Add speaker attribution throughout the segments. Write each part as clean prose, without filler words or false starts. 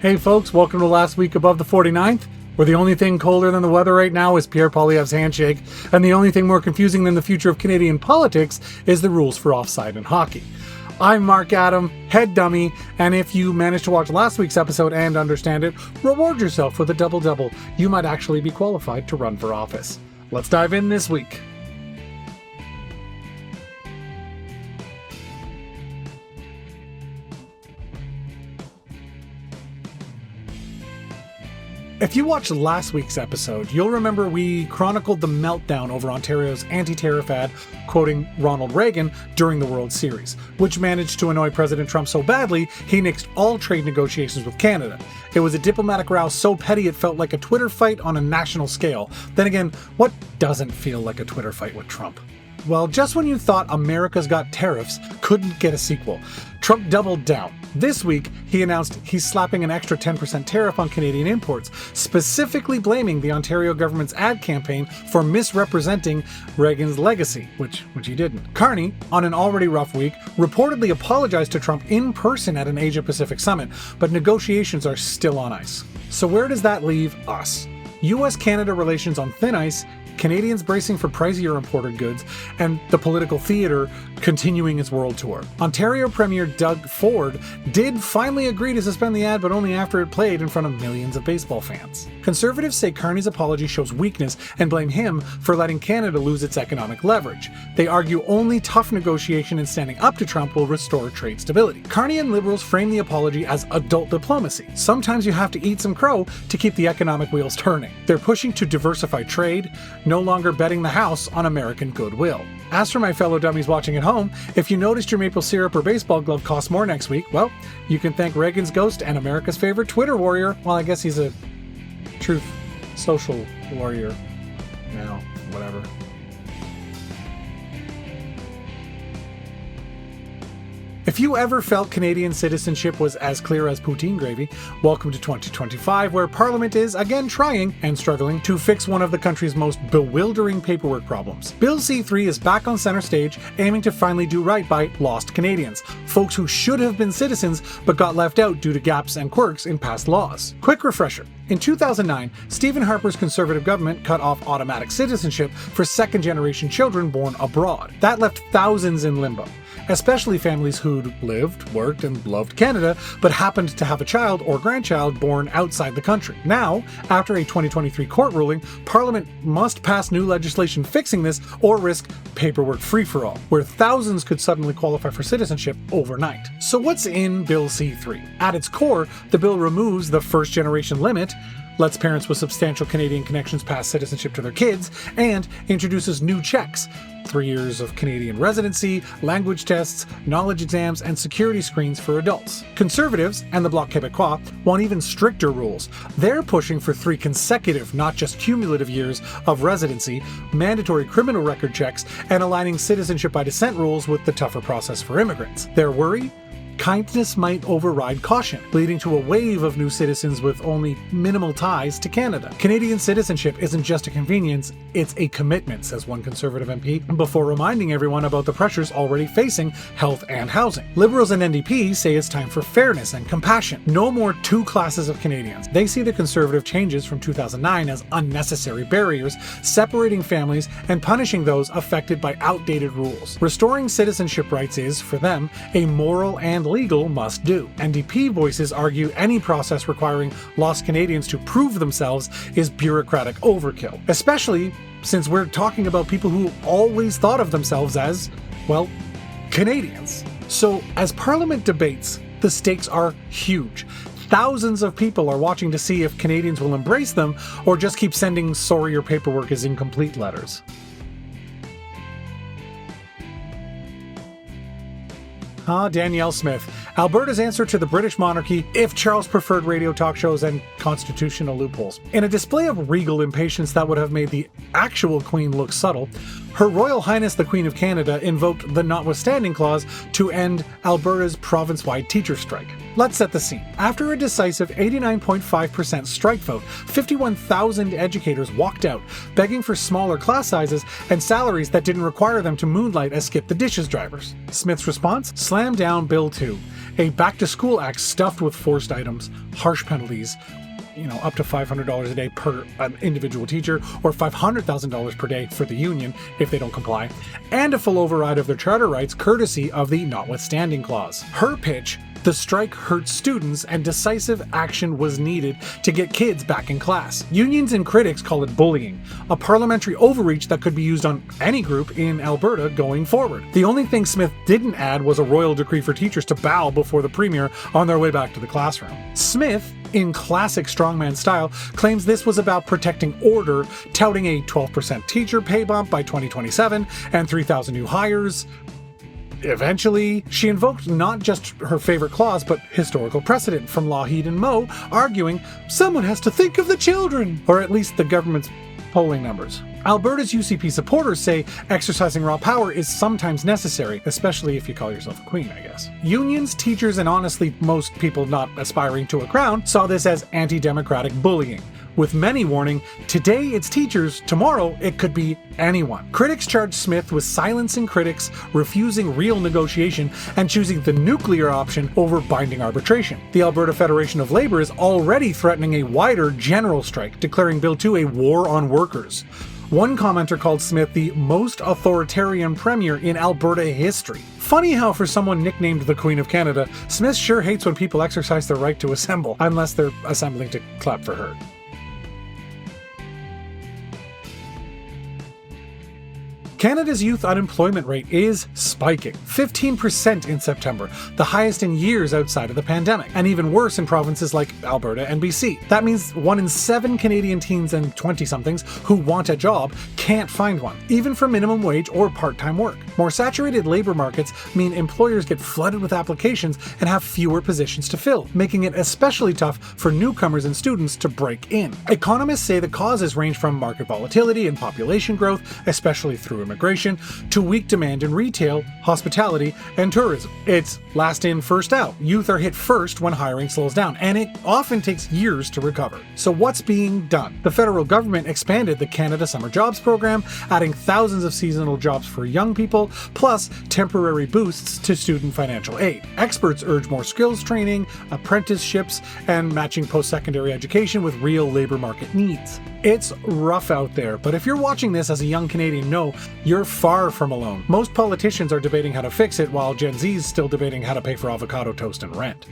Speaker 1: Hey folks, welcome to Last Week Above the 49th, where the only thing colder than the weather right now is Pierre Poilievre's handshake, and the only thing more confusing than the future of Canadian politics is the rules for offside in hockey. I'm Mark Adam, head dummy, and if you managed to watch last week's episode and understand it, reward yourself with a double-double. You might actually be qualified to run for office. Let's dive in this week. If you watched last week's episode, you'll remember we chronicled the meltdown over Ontario's anti-tariff ad quoting Ronald Reagan during the World Series, which managed to annoy President Trump so badly he nixed all trade negotiations with Canada. It was a diplomatic row so petty it felt like a Twitter fight on a national scale. Then again, what doesn't feel like a Twitter fight with Trump? Well, just when you thought America's Got Tariffs couldn't get a sequel, Trump doubled down. This week, he announced he's slapping an extra 10% tariff on Canadian imports, specifically blaming the Ontario government's ad campaign for misrepresenting Reagan's legacy, which he didn't. Carney, on an already rough week, reportedly apologized to Trump in person at an Asia-Pacific summit, but negotiations are still on ice. So where does that leave us? US-Canada relations on thin ice, Canadians bracing for pricier imported goods, and the political theater continuing its world tour. Ontario Premier Doug Ford did finally agree to suspend the ad, but only after it played in front of millions of baseball fans. Conservatives say Carney's apology shows weakness and blame him for letting Canada lose its economic leverage. They argue only tough negotiation and standing up to Trump will restore trade stability. Carney and Liberals frame the apology as adult diplomacy. Sometimes you have to eat some crow to keep the economic wheels turning. They're pushing to diversify trade, no longer betting the house on American goodwill. As for my fellow dummies watching at home, if you noticed your maple syrup or baseball glove costs more next week, well, you can thank Reagan's ghost and America's favorite Twitter warrior. Well, I guess he's a truth social warrior now, whatever. If you ever felt Canadian citizenship was as clear as poutine gravy, welcome to 2025, where Parliament is again trying, and struggling, to fix one of the country's most bewildering paperwork problems. Bill C-3 is back on center stage, aiming to finally do right by lost Canadians, folks who should have been citizens but got left out due to gaps and quirks in past laws. Quick refresher. In 2009, Stephen Harper's Conservative government cut off automatic citizenship for second-generation children born abroad. That left thousands in limbo, especially families who'd lived, worked, and loved Canada, but happened to have a child or grandchild born outside the country. Now, after a 2023 court ruling, Parliament must pass new legislation fixing this or risk paperwork free-for-all, where thousands could suddenly qualify for citizenship overnight. So what's in Bill C-3? At its core, the bill removes the first-generation limit, lets parents with substantial Canadian connections pass citizenship to their kids, and introduces new checks: 3 years of Canadian residency, language tests, knowledge exams, and security screens for adults. Conservatives and the Bloc Québécois want even stricter rules. They're pushing for 3 consecutive, not just cumulative years of residency, mandatory criminal record checks, and aligning citizenship by descent rules with the tougher process for immigrants. Their worry? Kindness might override caution, leading to a wave of new citizens with only minimal ties to Canada. Canadian citizenship isn't just a convenience, it's a commitment, says one Conservative MP, before reminding everyone about the pressures already facing health and housing. Liberals and NDP say it's time for fairness and compassion. No more 2 classes of Canadians. They see the Conservative changes from 2009 as unnecessary barriers, separating families and punishing those affected by outdated rules. Restoring citizenship rights is, for them, a moral and legal must-do. NDP voices argue any process requiring lost Canadians to prove themselves is bureaucratic overkill, especially since we're talking about people who always thought of themselves as, well, Canadians. So, as Parliament debates, the stakes are huge. Thousands of people are watching to see if Canadians will embrace them or just keep sending "sorry your paperwork is incomplete" letters. Danielle Smith, Alberta's answer to the British monarchy if Charles preferred radio talk shows and constitutional loopholes. In a display of regal impatience that would have made the actual Queen look subtle, Her Royal Highness the Queen of Canada invoked the Notwithstanding Clause to end Alberta's province-wide teacher strike. Let's set the scene. After a decisive 89.5% strike vote, 51,000 educators walked out, begging for smaller class sizes and salaries that didn't require them to moonlight as skip-the-dishes drivers. Smith's response? Slam down Bill 2. a back-to-school act stuffed with forced items, harsh penalties, up to $500 a day per individual teacher, or $500,000 per day for the union if they don't comply, and a full override of their charter rights courtesy of the Notwithstanding Clause. Her pitch: the strike hurt students and decisive action was needed to get kids back in class. Unions and critics call it bullying, a parliamentary overreach that could be used on any group in Alberta going forward. The only thing Smith didn't add was a royal decree for teachers to bow before the premier on their way back to the classroom. Smith, in classic strongman style, claims this was about protecting order, touting a 12% teacher pay bump by 2027 and 3,000 new hires. Eventually, she invoked not just her favorite clause, but historical precedent from Lougheed and Moe, arguing someone has to think of the children, or at least the government's polling numbers. Alberta's UCP supporters say exercising raw power is sometimes necessary, especially if you call yourself a queen, I guess. Unions, teachers, and honestly most people not aspiring to a crown saw this as anti-democratic bullying, with many warning, today it's teachers, tomorrow it could be anyone. Critics charged Smith with silencing critics, refusing real negotiation, and choosing the nuclear option over binding arbitration. The Alberta Federation of Labour is already threatening a wider general strike, declaring Bill 2 a war on workers. One commenter called Smith the most authoritarian premier in Alberta history. Funny how for someone nicknamed the Queen of Canada, Smith sure hates when people exercise their right to assemble, unless they're assembling to clap for her. Canada's youth unemployment rate is spiking, 15% in September, the highest in years outside of the pandemic, and even worse in provinces like Alberta and BC. That means 1 in 7 Canadian teens and 20-somethings who want a job can't find one, even for minimum wage or part-time work. More saturated labor markets mean employers get flooded with applications and have fewer positions to fill, making it especially tough for newcomers and students to break in. Economists say the causes range from market volatility and population growth, especially through immigration, to weak demand in retail, hospitality, and tourism. It's last in, first out. Youth are hit first when hiring slows down, and it often takes years to recover. So what's being done? The federal government expanded the Canada Summer Jobs Program, adding thousands of seasonal jobs for young people, plus temporary boosts to student financial aid. Experts urge more skills training, apprenticeships, and matching post-secondary education with real labor market needs. It's rough out there, but if you're watching this as a young Canadian, know you're far from alone. Most politicians are debating how to fix it, while Gen Z's still debating how to pay for avocado toast and rent.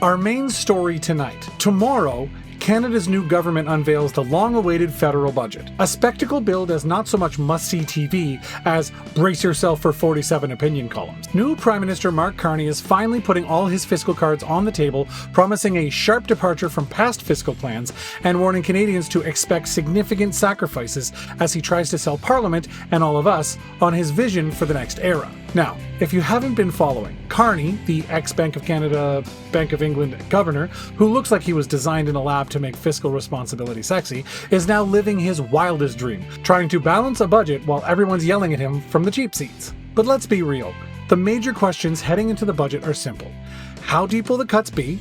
Speaker 1: Our main story tonight. Tomorrow, Canada's new government unveils the long-awaited federal budget. A spectacle billed as not so much must-see TV as brace yourself for 47 opinion columns. New Prime Minister Mark Carney is finally putting all his fiscal cards on the table, promising a sharp departure from past fiscal plans and warning Canadians to expect significant sacrifices as he tries to sell Parliament and all of us on his vision for the next era. Now, if you haven't been following, Carney, the ex-Bank of Canada, Bank of England governor, who looks like he was designed in a lab to make fiscal responsibility sexy, is now living his wildest dream, trying to balance a budget while everyone's yelling at him from the cheap seats. But let's be real. The major questions heading into the budget are simple. How deep will the cuts be?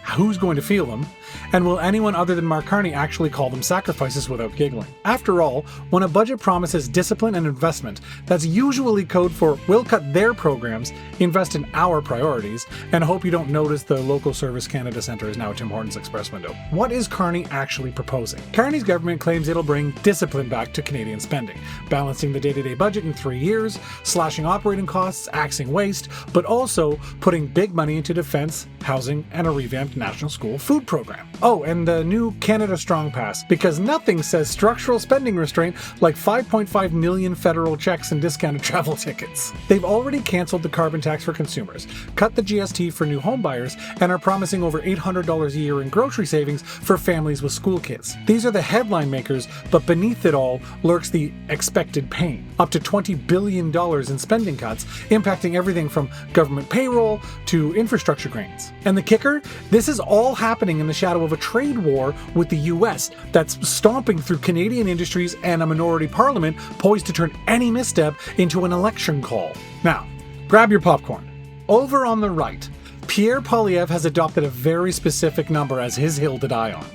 Speaker 1: Who's going to feel them? And will anyone other than Mark Carney actually call them sacrifices without giggling? After all, when a budget promises discipline and investment, that's usually code for we'll cut their programs, invest in our priorities, and hope you don't notice the local Service Canada Centre is now Tim Hortons Express window. What is Carney actually proposing? Carney's government claims it'll bring discipline back to Canadian spending, balancing the day-to-day budget in 3 years, slashing operating costs, axing waste, but also putting big money into defence, housing, and a revamped national school food program. Oh, and the new Canada Strong Pass, because nothing says structural spending restraint like 5.5 million federal checks and discounted travel tickets. They've already cancelled the carbon tax for consumers, cut the GST for new home buyers, and are promising over $800 a year in grocery savings for families with school kids. These are the headline makers, but beneath it all lurks the expected pain. Up to $20 billion in spending cuts, impacting everything from government payroll to infrastructure grants. And the kicker? This is all happening in the shadow of a trade war with the US that's stomping through Canadian industries and a minority parliament poised to turn any misstep into an election call. Now, grab your popcorn. Over on the right, Pierre Poilievre has adopted a very specific number as his hill to die on.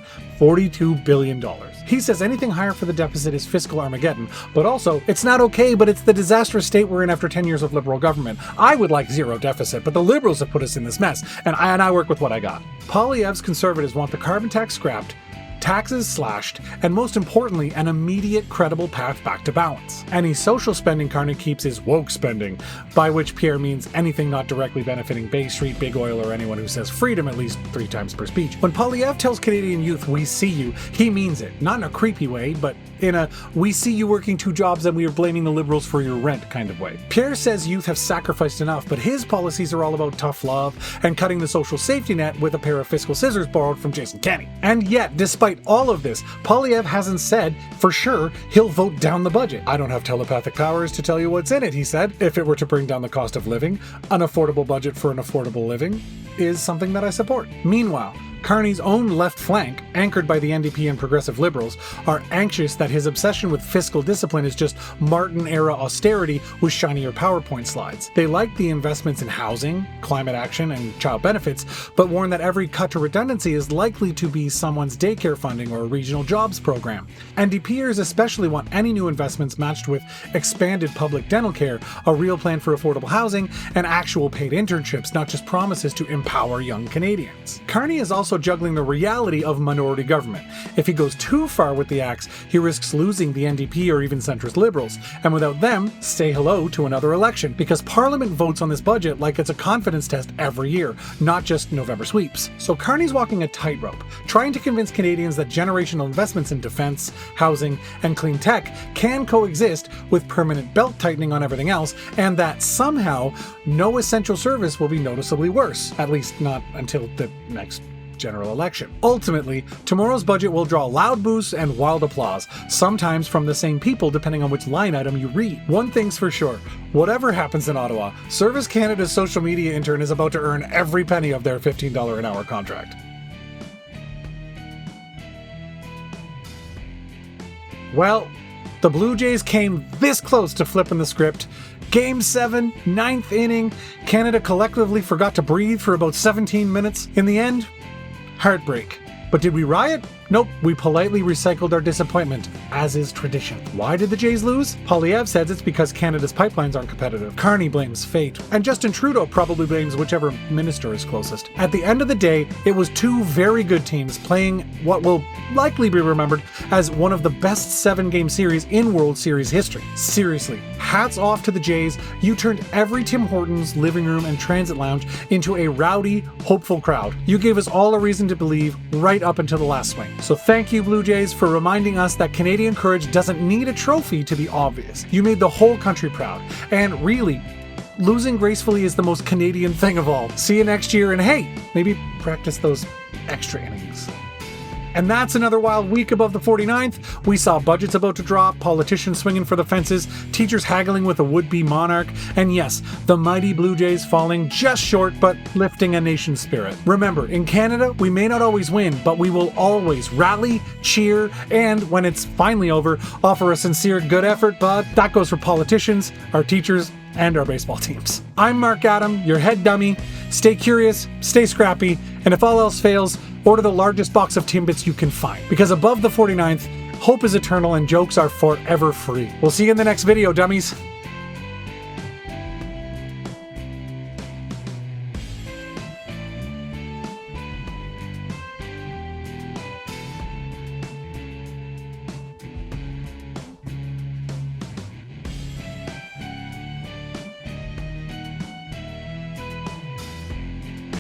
Speaker 1: $42 billion. He says anything higher for the deficit is fiscal Armageddon, but also, it's not okay, but it's the disastrous state we're in after 10 years of Liberal government. I would like zero deficit, but the Liberals have put us in this mess, and I work with what I got. Poilievre's Conservatives want the carbon tax scrapped, taxes slashed, and most importantly, an immediate credible path back to balance. Any social spending Carney keeps is woke spending, by which Pierre means anything not directly benefiting Bay Street, Big Oil, or anyone who says freedom at least 3 times per speech. When Poilievre tells Canadian youth, "We see you," he means it. Not in a creepy way, but in a "we see you working 2 jobs and we are blaming the Liberals for your rent" kind of way. Pierre says youth have sacrificed enough, but his policies are all about tough love and cutting the social safety net with a pair of fiscal scissors borrowed from Jason Kenney. And yet, despite all of this, Poilievre hasn't said for sure he'll vote down the budget. "I don't have telepathic powers to tell you what's in it," he said. "If it were to bring down the cost of living, an affordable budget for an affordable living is something that I support." Meanwhile, Carney's own left flank, anchored by the NDP and progressive Liberals, are anxious that his obsession with fiscal discipline is just Martin-era austerity with shinier PowerPoint slides. They like the investments in housing, climate action, and child benefits, but warn that every cut to redundancy is likely to be someone's daycare funding or a regional jobs program. NDPers especially want any new investments matched with expanded public dental care, a real plan for affordable housing, and actual paid internships, not just promises to empower young Canadians. Carney is also juggling the reality of minority government. If he goes too far with the axe, he risks losing the NDP or even centrist Liberals, and without them, say hello to another election, because Parliament votes on this budget like it's a confidence test every year, not just November sweeps. So Carney's walking a tightrope, trying to convince Canadians that generational investments in defence, housing, and clean tech can coexist with permanent belt tightening on everything else, and that somehow no essential service will be noticeably worse, at least not until the next general election. Ultimately, tomorrow's budget will draw loud boos and wild applause, sometimes from the same people depending on which line item you read. One thing's for sure, whatever happens in Ottawa, Service Canada's social media intern is about to earn every penny of their $15 an hour contract. Well, the Blue Jays came this close to flipping the script. Game 7, 9th inning, Canada collectively forgot to breathe for about 17 minutes. In the end, heartbreak. But did we riot? Nope, we politely recycled our disappointment, as is tradition. Why did the Jays lose? Poilievre says it's because Canada's pipelines aren't competitive. Carney blames fate. And Justin Trudeau probably blames whichever minister is closest. At the end of the day, it was 2 very good teams playing what will likely be remembered as one of the best 7-game series in World Series history. Seriously, hats off to the Jays. You turned every Tim Hortons, living room, and transit lounge into a rowdy, hopeful crowd. You gave us all a reason to believe right up until the last swing. So thank you, Blue Jays, for reminding us that Canadian courage doesn't need a trophy to be obvious. You made the whole country proud. And really, losing gracefully is the most Canadian thing of all. See you next year, and hey, maybe practice those extra innings. And that's another wild week above the 49th. We saw budgets about to drop, politicians swinging for the fences, teachers haggling with a would-be monarch, and yes, the mighty Blue Jays falling just short but lifting a nation's spirit. Remember, in Canada, we may not always win, but we will always rally, cheer, and when it's finally over, offer a sincere good effort, but that goes for politicians, our teachers, and our baseball teams. I'm Mark Adam, your head dummy. Stay curious, stay scrappy, and if all else fails, order the largest box of Timbits you can find. Because above the 49th, hope is eternal and jokes are forever free. We'll see you in the next video, dummies.